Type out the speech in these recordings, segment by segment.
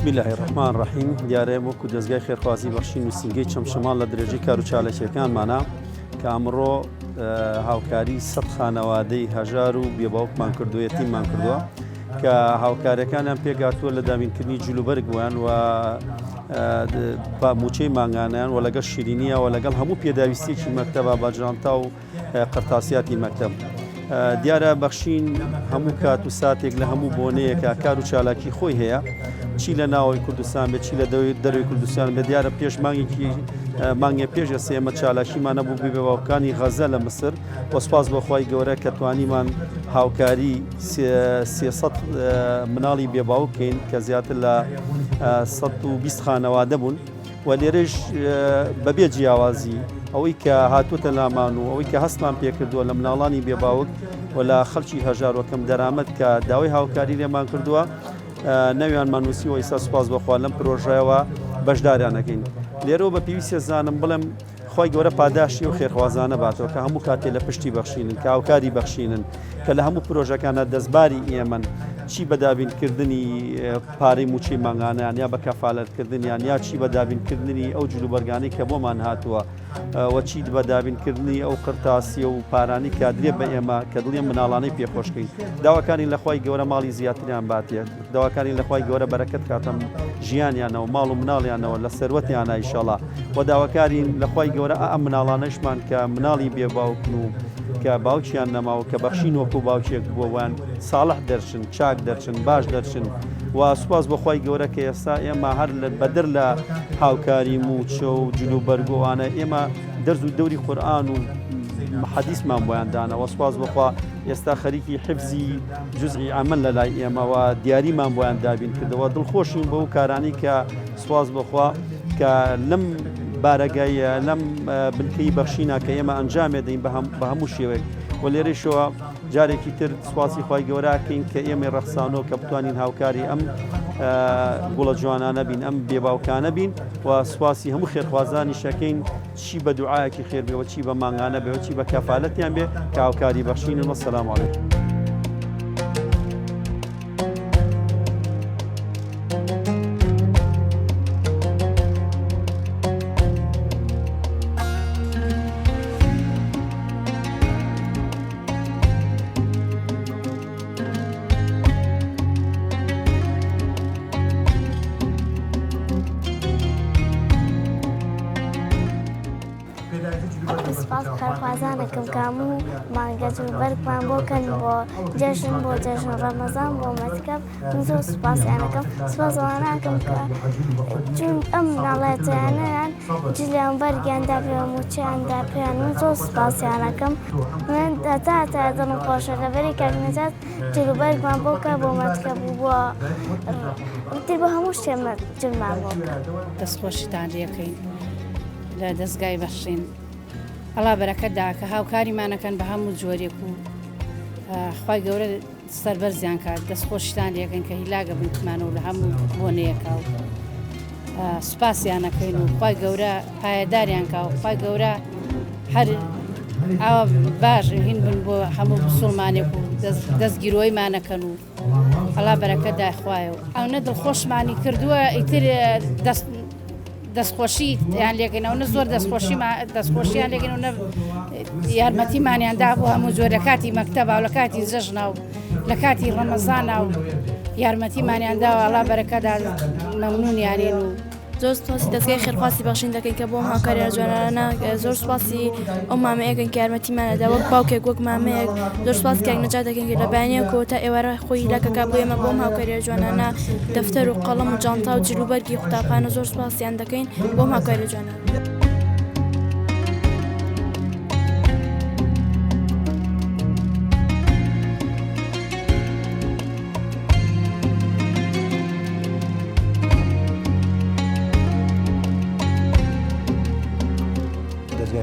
بسم الله الرحمن الرحیم دیارە وەکو دەستگای خێرخوازی بەخشین و سینگەی چەمشەمان لە درێژەی کار و چالەکیەکانمانە کە ئەمڕۆ هاوکاری 100 خانەوادەی هەژار و بێباوکمان کردوویەتیممان کردووە کە هاوکاریەکانیان پێگاتووە لە دابینکردنی جلوبەرگ بوویان و موچەی مانگانیان و لەگەڵ شیرینیە و لەگەڵ هەموو پێداویستێکی مەکتەبە باجانتا و قرتاسیاتی مەکتەب دیارە بەخشین هەموو کات و ساتێک لە هەموو بۆنەیەکە کار و چالاکی خۆی هەیە چی لە ناوەی کوردستان بێت چی لە دەروی کوردستان بێت دیارە پێش مانگێ پێش ئێمە چالاکیمان نەبوو بێ باوکانی غەزە لە مسر وەسپاس بەخوای گەورە کە توانیمان هاوکاری 300 مناڵی بێباوکەین کە زیاتر لە 120 خانەوادە بوون و لێرەش بەبێ جیاوازی ئەوەی کە هاتووتە لامان و ئەوەی کە هەستمان پێکردووە لە مناڵانی بێباوک و لە خەڵکی هەژارۆکەم دەرامەت کە داوای هاوکاری لێمان کردووە نەویانمان نووسی و ئێستا سوپاس بەخوا لەم پرۆژەیەوە بەشداریانەکەین لێرەوە بە پێویستە زانم بڵێم خی گەورە پاداشی و خێرخوازانە باتەوە کە هەموو کاتێ لە پشتی بەخشینن کە هاوکاری بەخشینن کە لە هەموو پرۆژەکانە دەستباری ئێمن چی بەدابینکردنی پارەی موچەی مانگانیان یا بە کەفالەتکردنیان یا چی بەدابینکردنی ئەو جلوبەرگانەی کە بۆمان هاتووە وە چی بەدابینکردنی ئەو قرتاسی و پارانی کە درێ بە ئێمە کە دڵێن مناڵانەی پێخۆشکەین داواکانی لەخوای گەورە ماڵی زیاتریان باتێت داواکانی لەخوای گەورە بەرەکەت کاتەم ژیانیانەوە ماڵ و مناڵیانەوە لە سەروەتیانە ئیشەڵا و داواکارین لەخوای گەورە ئەم مناڵانەشمان کە مناڵی بێباوکن و کە باوکیان نەماوە کە بەخشین وەکو باوکێک بووەوان ساڵح دەرچن چاک دەرچن باش دەرچن و سوپاس بەخوای گەورە کە ئێستا ئێمە هەر بەدر لە هاوکاری موچە و جلوبەرگۆوانە ئێمە دەرز و دەوری قورئان و حەدیثمان بۆیان دانەوە سوپاس بەخوا ئێستا خەریکی حفزی جزئی عەمەل لە لای ئێمەوە دیاریمان بۆیان دابین کردەوە دڵخۆشین بەو کارانی کە سوپاس بەخوا کە لەم بارەگایە لەم بنکەی بەخشینە کە ئێمە ئەنجامێ دەین بە هەموو شێوەیەک و لێرەشەوە جارێکی تر سوپاسی خی گەوراکەین کە ئێمە ڕەخسانەوە کە بتوانین هاوکاری ئەم گوڵە جوانانە بین ئەم بێباوکانە بین و سوپاسی هەموو خێرخوازانی شەکەین چی بە دوعایەکی خێر بێەوە چی بە مانگانە بێەوە چی بە کەفالەتیان بێ کە هاوکاری بەخشینن وەسەلام عەلەیکم. سپاس خێرخوازانێکم کە هەموو مانگە جلوبەرگمان بۆکەن بۆ جەژن ڕەمەزان بۆ مەکتەب زۆر سوپاسیانەکەم سوپاسەوانەکەم کە چون ئەم مناڵەتیانەیان جلیان بەرگیاندا پێ موچەیاندا پێیان من زۆر سوپاسیانەکەم من تا دڵم خۆشە لەبەری کاکنەجات جلوبەرگمان بۆکە بۆ مەکتەب و بۆ تر بە هەموو شتێ جلمان بۆکە دەستخۆشیتان لێکەین لە دەستگای بەخشین ئەڵا بەرەکەتدا کە هاوکاریمانەکەن بە هەموو جۆرێک و خی گەورە سەربەرزیان کات دەستخۆشیتان لێکەین کە هیلاگە بنکمانەوە لە هەموو بۆنەیەکە و سوپاسیانەکەین و خی گەورە پایەداریان کا و خی گەورە هەر ئەوە باش هین بن بۆ هەموو مسڵمانێک و دەستگیرۆیمانەکەن و ئەڵا بەرەکەتدا خوایە و ئەوە دڵخۆشمانی کردووە ئیتر دەستخۆشی یان لێگەنەوە زۆر دەستخۆشییان لێگەنەوە یارمەتیمانیاندا بۆ هەموو زۆر لە کاتی مەکتەبە و لە کاتی زەژنە و لە کاتی ڕەمەزانە و یارمەتیمانیانداوە ئەڵا بەرەکەدا مەمنونیانین و زۆر سوپاسی دەستگای خێرخواسی بەخشین دەکەین کە بۆ هاوکاریان جوانانە زۆر سوپاسی ئەو مامەیەکن کە یارمەتیمانەدا وەک باوکێک وەک مامەیەک زۆر سوپاس کاکنەجات دەکەین کە لە بەیانیەکەوە تا ئێوارە خۆی هیلاکەکە بۆ ئێمە بۆم هاوکاریان جوانانە دەفتەر و قەڵەم و جانتا و جلوبەرگی قوتابخانە زۆر سوپاسیان دەکەین بۆم هاوکاری جوانانە.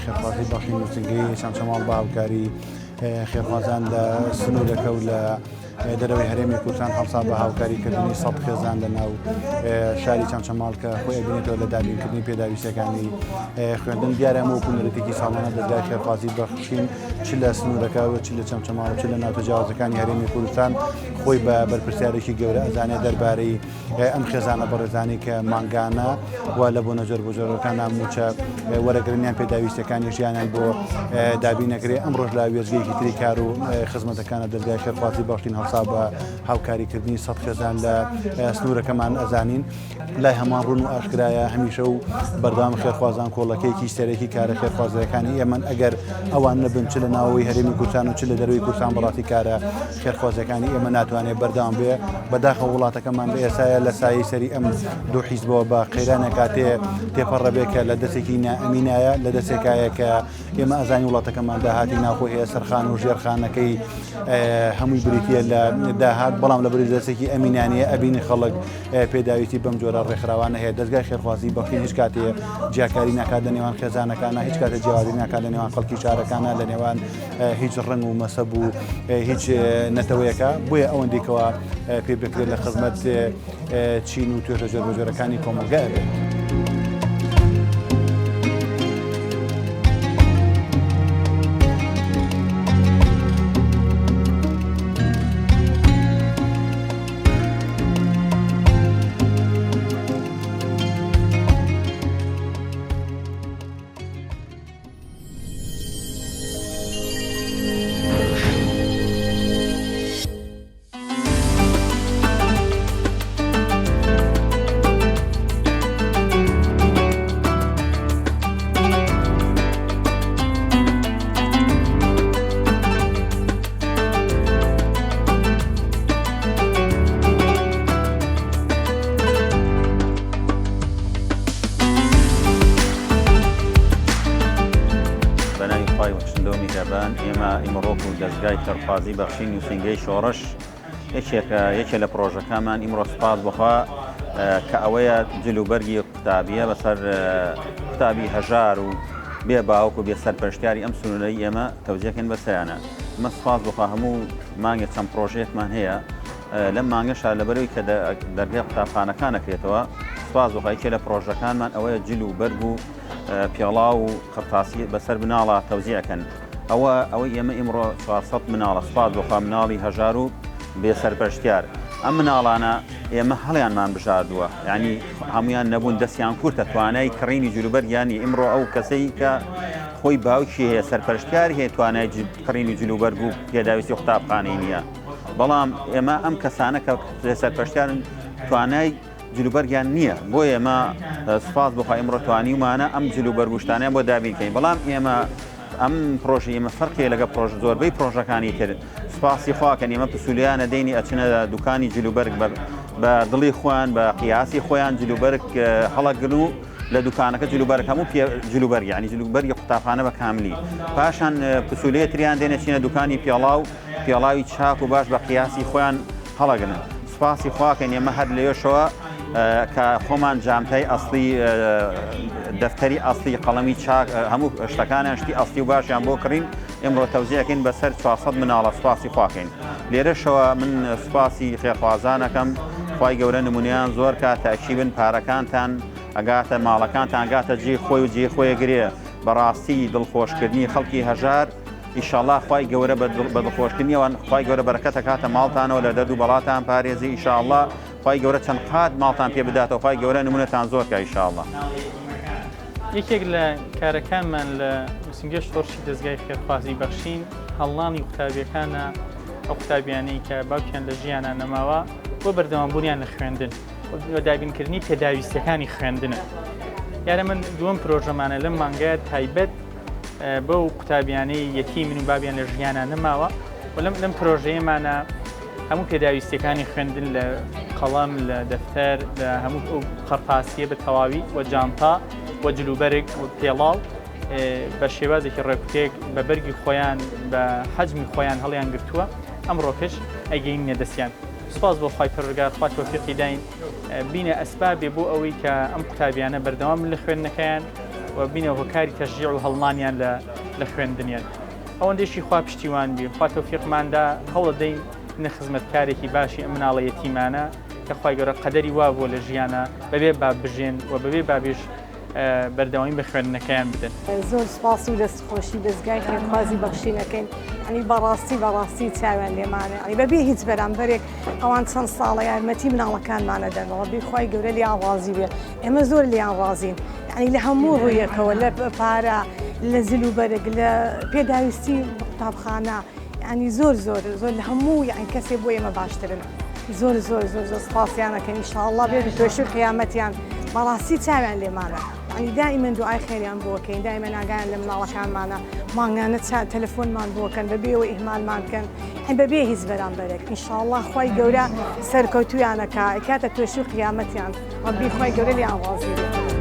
خێرخوازی بەخشین و سنگەی چەمشەماڵ بە هاوکاری خێرخوازان لە سنوورەکە و لە دەرەوەی هەرێمی کوردستان هەڵسا بە هاوکاریکردنی سەد خێزان لە ناو شاری چەمچەماڵ کە خۆی بینێتەوە لە دابینکردنی پێداویستەکانی خوێندن دیارە ئەمە کوونەرەتێکی ساڵانە دەرگای خێرخوازی بەخشین چ لە سنوورەکە و چ لە چەمچەماڵ چ لە ناوتەجاوزەکانی هەرێمی کوردستان خۆی بە بەرپرسیارێکی گەورە ئەزانێت دەربارەی ئەم خێزانە بەڕێزانی کە مانگانە و لە بۆ نەجۆر بۆ جۆرەکان ناموچە وەرەگرنیان پێداویستەکانی ژیانیان بۆ دابین نەکرێ ئەم ڕۆژ لا وێزگەیەکی تری کار و خزمەتەکانە دەرگای خێرخوازی بەخشین هەڵسا بە هاوکاریکردنی سەد خێزان لە سنوورەکەمان ئەزانین لای هەمان ڕوون و ئاشکرایە هەمیشە و بەردەوام خێرخوازان کۆڵەکەیەکی سەرەکی کارە خێرخوازەکانی ئێمن ئەگەر ئەوان نەبن چ لە ناوەوەی هەرێمی کوردستان و چ لە دەروی کوردستان بەڕاستی کارە خێرخوازەکانی ئێمە ناتوانێت بەردەوام بێ بەداخە وڵاتەکەمان بە ئێسایە لە سایەی سەری ئەم دوو حیزبەوە بە قەیرانە کاتێ تێپەڕەبێکە لە دەستێکی نائەمینایە لە دەستێکایە کە ئێمە ئەزانی وڵاتەکەمان داهاتی ناوخۆی هەیە سەرخان و ژێرخانەکەی هەمووی بریتە لە داهات بەڵام لە بری دەستێکی ئەمینانیە ئەبینی خەڵک پێداویستی بەم جۆرە ڕێکخراوانە هەیە دەستگای خێرخوازی بەخشین هیچ کاتێ جیاکاری ناکات لە نێوان خێزانەکانە هیچ کاتە جیاوازی ناکات لە نێوان خەڵکی شارەکانە لە نێوان هیچ ڕنگ و مەسەب و هیچ نەتەوەیەکە بۆیە ئەوەندێکەوە پێ بکرێت لە خزمەت چین و توێژە جۆربەجۆرەکانی کۆمەلگایە بێت. ئێمە ئیمڕۆک و دەستگای خێرخوازی بەخشین نووسنگەی شۆڕش یەکێ لە پرۆژەکەمان ئیمڕۆ سپاس بخوا کە ئەوەیە جلوبەرگی قوتابیە بەسەر قوتابی هەژار و بێ باوک و بێ سەرپەرشتیاری ئەم سنوورەی ئێمە تەوزیەکەن بەسەیانە ئمە سپاس بخوا هەموو مانگە چەند پرۆژەیەکمان هەیە لەم مانگەشا لەبەرەوەی کە دەرگای قوتابخانەکان نەکرێتەوە سپاس بخوا یەکێ لە پرۆژەکانمان ئەوەیە جلوبەرگ و پێڵا و قرتاسی بەسەر بناڵە تەوزیەکەن ئەوەی ئێمە ئیمڕۆ 400 مناڵە سپاس بخوا مناڵی هەژار و بێ سەرپەرشتیار ئەم مناڵانە ئێمە هەڵیانمان بژاردووە یعنی هەمویان نەبوون دەستیان کورتە توانای کڕینی جلوبەرگیانی ئیمڕۆ ئەو کەسەی کە خۆی باوکی هەیە سەرپەرشتیاری هەیە توانای کڕینی جلوبەرگ و پێداویستی قوتابخانەی نییە بەڵام ئێمە ئەم کەسانە کە سەرپەرشتیارن توانای جلوبەرگیان نییە بۆ ئێمە سپاس بخوا ئیمڕۆ توانیمانە ئەم جلوبەرگوشتانیان بۆ دابینکەین بەڵام ئێمە ئەم پرۆژە ئێمە فەرقی لەگە پرۆژ زۆربەی پرۆژەکانی تر سپاسی خواکەن ئێمە پسوولیانە دەینی ئەچنە دوکانی جلوبەرگ بە دڵی خۆیان بە قیاسی خۆیان جلوبەرگ هەڵەگرن و لە دوکانەکە جلوبەرگ هەموو جلوبەرگ یعنی جلوبەرگی قوتابخانە بە کاملی پاشان پسوولێتریان دێنە چینە دوکانی پێڵا و پێڵاوی چاک و باش بە قیاسی خۆیان هەڵەگرن سپاسی خواکەن ئێمە هەر لەوێشەوە کە خۆمان جامتای ئەسڵی دەفتەری ئەسڵی قەڵەمی چاک هەموو شتەکانیان شتی ئەسڵی و باشیان بۆ کڕین ئێمڕۆ تەوزیەکەین بەسەر 400 مناڵە سپاسی خواکەین لێرەشەوە من سپاسی خێرخوازانەکەم خی گەورە نمونیان زۆر کات تاکیبن پارەکانتان ئەگاتە ماڵەکانتان گاتە جێ خۆی و جێ خۆیەگرێ بەڕاستی دڵخۆشکردنی خەڵکی هەژار ئیشاءالله خی گەورە بە دڵخۆشکردنیەوەن خی گەورە بەرەکەتە کاتە ماڵتانەوە لە دەرد و بەڵاتان پارێزی ئیشاءالله خی گەورە چەند قات ماڵتان پێ بداتەوە خی گەورە نمونەتان زۆر کە ئیشاءالله یەکێک لە کارەکانمان لە نووسنگەی شۆڕشی دەستگای خێرخوازی بەخشین هەڵڵانی قوتابیەکانە ئەو قوتابیانەی کە باوکیان لە ژیانە نەماوە بۆ بەردەوامبوونیان لە خوێندن دابینکردنی پێداویستەکانی خوێندنە یارە من دووەم پرۆژەمانە لەم مانگایە تایبەت بەو قوتابیانەی یەتیمن و بابیان لە ژیانە نەماوە و لەم پرۆژەیەمانە هەموو پێداویستەکانی خوێندن لە قەڵەم لە دەفتەر لە هەموو ئەو قەرتاسیە بە تەواوی و جانتا و جلوبەرگ و پێڵاو بە شێوازێکی ڕێکوتێک بە بەرگی خۆیان بە حەجمی خۆیان هەڵیان گرتووە ئەمڕۆکەش ئەگەینە دەستیان سپاس بۆ خی پەروەردگار خوا تۆفیقی داین بینە ئەسبابێ بۆ ئەوەی کە ئەم قوتابیانە بەردەوام لە خوێندنەکەیان و بینە هۆکاری تەشجیع و هەڵمانیان لە خوێندنیان ئەوەندێشی خوا پشتیوان بی خوا تۆفیقماندا هەوڵ دەین خزمەتکارێکی باشی ئەم مناڵە یەتیمانە کە خی گەورە قەدەری وا بۆ لە ژیانە بەبێ با بژێن و بەبێ بابیش بەردەوامی بە خوێندنەکەیان بدەن. زۆر سپاس و دەستخۆشی دەستگای خێرخوازی بەخشینەکەین ئەنی بەڕاستی چاویان لێمانە ئەنی بەبێ هیچ بەرامبەرێک ئەوان چەند ساڵە یارمەتی مناڵەکانمانە دەنەوە بخوای گەورە لیان ڕازی بێ ئێمە زۆر لیان ڕازین ینی لە هەموو ڕوویەکەوە لە پارە لە زلوبەرگ لە پێداویستی قوتابخانە ینی زۆر لە هەموو یان کەسێ بۆ ئێمە باشترن زۆر سپاسیانەکەن ئینشاءالله بێ توێشی قیامەتیان بەڕاستی چاویان لێمانە ینی دائما دوعای خێریان بۆکەین دائما ئاگایان لە مناڵەکانمانە مانگانە تەلەفۆنمان بۆکەن بەبێەوە ئیهمالمان بکەن بەبێ هیچ بەرامبەرێک ئینشاءالله خی گەورە سەرکەوتویانەکە کاتە توێشی قیامەتیان ڕەبی خی گەورە لیان ڕازی بێت.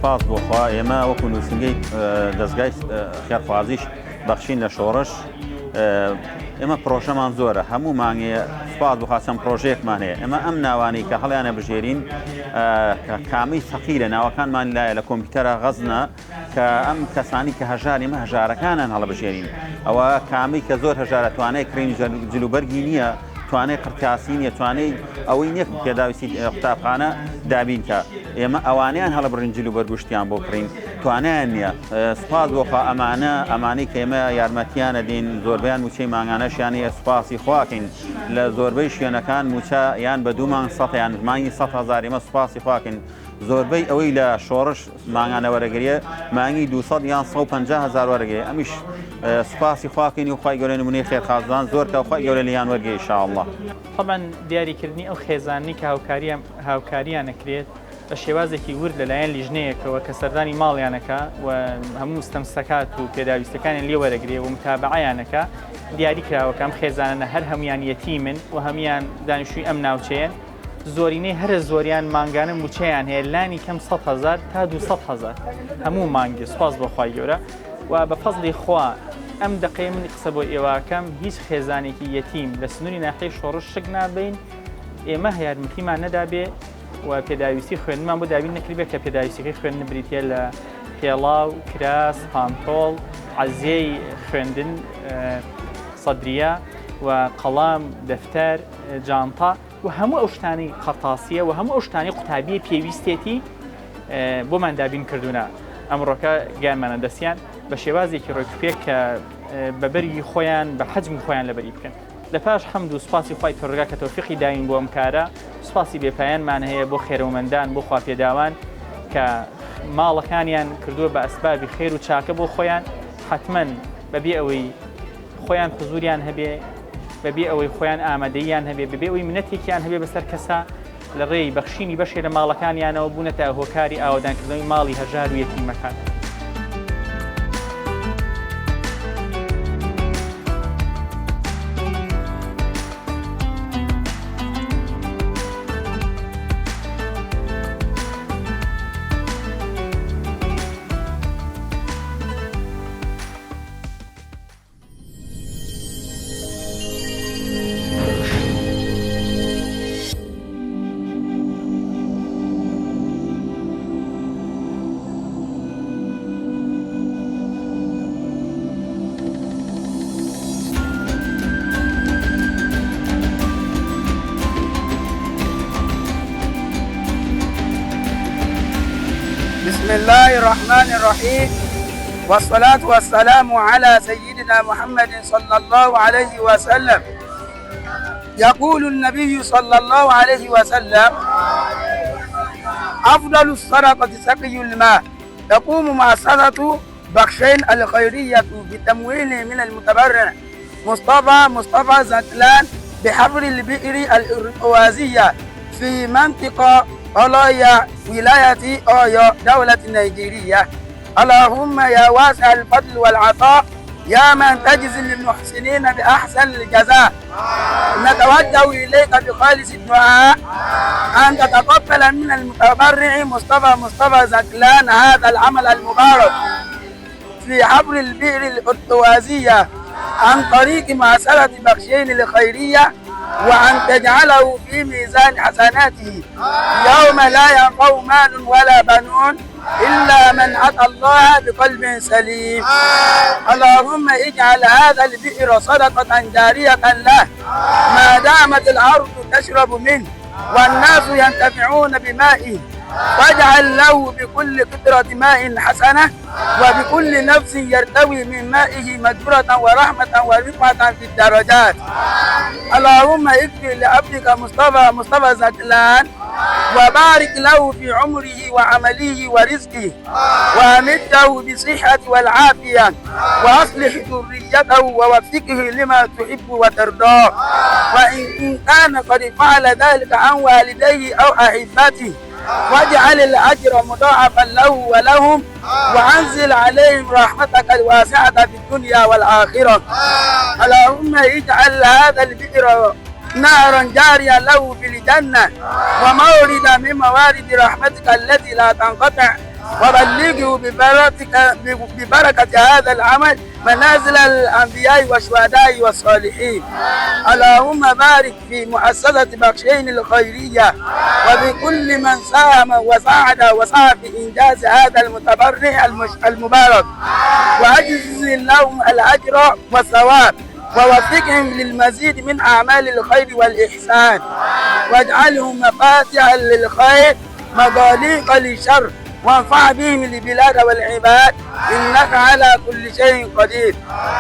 سپاس بۆخوا ئێمە وەکو نووسنگەی دەستگای خێرخوازیش بەخشین لە شۆڕش ئێمە پرۆژەمان زۆرە هەموو مانگێ سپاس بخوا چەند پرۆژەیەکمان هەیە ئێمە ئەم ناوانی کە هەڵیانە بژێرین کامی سەقیلە ناوەکانمان لایە لە کۆمپیوتەرە غەزنە کە ئەم کەسانی کە هەژار ئێمە هەژارەکانان هەڵەبژێرین ئەوە کامی کە زۆر هەژارە توانای کرێنی جلوبەرگی نییە توانای قرتاسی نیە توانای ئەوەی نییە پێداویستی قوتابخانە دابین کە ئێمە ئەوانیان هەڵەبڕین جلوبەرگشتیان بۆ کڕین توانیان نییە سپاس بۆخوا ئەمانەی کە ئێمە یارمەتیانە دین زۆربیان موچەی ماگانەشیانی سوپاسی خواکەین لە زۆربەی شوێنەکان موچە یان بە 2 مانگ 100 یان مانگی 100,000 ئێمە سوپاسی خواکەین زۆربەی ئەوەی لە شۆڕش ماگانە وەرەگریە مانگی 200 یان 150,000 وەرەگرێ ئەمیش سوپاسی خواکەین و خی گەورە نمونەی خێرخوازان زۆر کە خی گەورە لیان وەرگێ ئینشاءالله. طبعا دیاریکردنی ئەو خێزانی کە هاوکاریان نەکرێت بە شێوازێکی ورد لەلایەن لیژنەیەکەوە کە سەردانی ماڵیانەکە و هەموو مستەمسەکات و پێداویستەکانیان لێ وەرەگرێ و متابعەیانەکە دیاری کراوەکەم خێزانە هەر هەمویان یەتیمن و هەمویان دانیشتووی ئەم ناوچەیەن زۆرینەی هەرە زۆریان مانگانە موچەیان هەیە لانی کەم 100,000 تا 200,000 هەموو مانگی سپاس بۆخوای گەورە و بە فەزلی خوا ئەم دقەی منی قسە بۆ ئێواکەم هیچ خێزانێکی یەتیم لە سنووری ناحیەی شۆڕش شک نابین ئێمە یارمەتیمان نەدابێ و پێداویستی خوێندنمان بۆ دابین نەکردی بێت کە پێداویستیەکەی خوێندن بریتە لە پێڵاو کراس پانتۆڵ عەزیەی خوێندن سەدریە و قەڵام دەفتەر جانتا و هەموو ئەو شتانی قەرتاسیە و هەموو ئەو شتانی قوتابیە پێویستێتی بۆمان دابین کردوونە ئەمڕۆکە گیانمانە دەستیان بە شێوازێکی ڕێکوپێک کە بەبەری خۆیان بە حەجم خۆیان لەبەری بکەن لە پاش حەمد و سوپاسی خی پەروەردگار کە تەوفیقی داین بۆ ئەم کارە سوپاسی بێپایانمان هەیە بۆ خێرەومەندان بۆ خواپێداوان کە ماڵەکانیان کردووە بە ئەسبابی خێر و چاکە بۆ خۆیان حتمەن بەبێ ئەوەی خۆیان حزوریان هەبێ بەبێ ئەوەی خۆیان ئامادەیان هەبێ بەبێ ئەوەی منەتێکیان هەبێ بەسەر کەسا لە ڕێی بەخشینی بەشێ لە ماڵەکانیانەوە بوونەتە هۆکاری ئاوادانکردنەوەی ماڵی هەژار و یەتیمەکان. بسم الله الرحمن الرحيم والصلاة والسلام على سيدنا محمد صلى الله عليه وسلم. يقول النبي صلى الله عليه وسلم: أفضل الصدقة سقي الماء. تقوم مؤسسة بخشين الخيرية بتمويل من المتبرع مصطفى زكلان بحفر البئر الأوازية في منطقة قلايا ولاية أويو دولة نيجيريا. اللهم يا واسع الفضل والعطاء يا من تجزي للمحسنين بأحسن الجزاء نتوجه إليك بخالص الدعاء أن تتقبل من المتبرع مصطفى زكلان هذا العمل المبارك في حفر البئر الأرتوازية عن طريق مؤسسة بخشين الخيرية وأن تجعله في ميزان حسناته يوم لا ينفع مال ولا بنون إلا من أتى الله بقلب سليم. اللهم اجعل هذا البئر صدقة جارية له ما دامت الأرض تشرب منه والناس ينتفعون بمائه، واجعل له بكل قطرة ماء حسنة وبكل نفس يرتوي من مائه مغفرة ورحمة ورفعة في الدرجات. اللهم اغفر لعبدك مصطفى زكلان وبارك له في عمره وعمله ورزقه وامده بالصحة والعافية وأصلح ذريته ووفقه لما تحب وترضاه، وإن كان قد فعل ذلك عن والديه أو أحبته واجعل الأجر مضاعفا له ولهم، وأنزل عليهم رحمتك الواسعة في الدنيا والآخرة. اللهم اجعل هذا البئر نهرا جاريا له في الجنة وموردا من موارد رحمتك التي لا تنقطع، وبلغه ببركة هذا العمل منازل الأنبياء والشهداء والصالحين. اللهم بارك في مؤسسة بخشين الخيرية وبكل من ساهم وساعد وسعى في إنجاز هذا المتبرع المبارك، وأجز لهم الأجر والثواب، ووفقهم للمزيد من أعمال الخير والإحسان، واجعلهم مفاتيح للخير مغاليق للشر، وانفع بهم البلاد والعباد إنك على كل شيء قدير.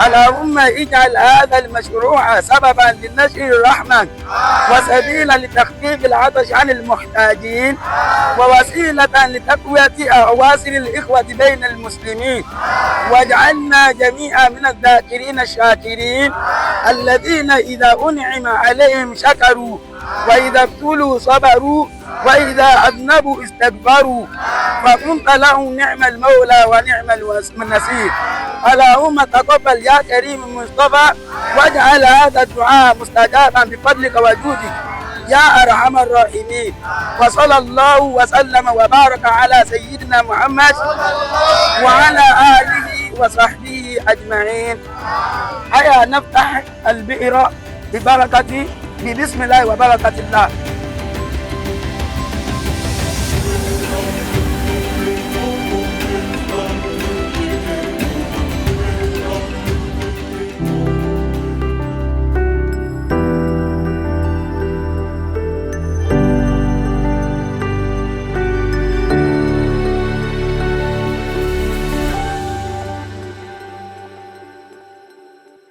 اللهم اجعل هذا المشروع سببا لنشر الرحمة وسبيلا لتخفيف العطش عن المحتاجين ووسيلة لتقوية أواصر الإخوة بين المسلمين، واجعلنا جميعا من الذاكرين الشاكرين الذين إذا أنعم عليهم شكروا وإذا ابتلوا صبروا وإذا أذنبوا استكبروا، فكنت لهم نعم المولى ونعم النصير. اللهم تقبل يا كريم مصطفى، واجعل هذا الدعاء مستجابا بفضلك وجودك يا أرحم الراحمين. وصلى الله وسلم وبارك على سيدنا محمد وعلى آله وصحبه أجمعين. هيا نفتح البئر ببسم الله وبركة الله.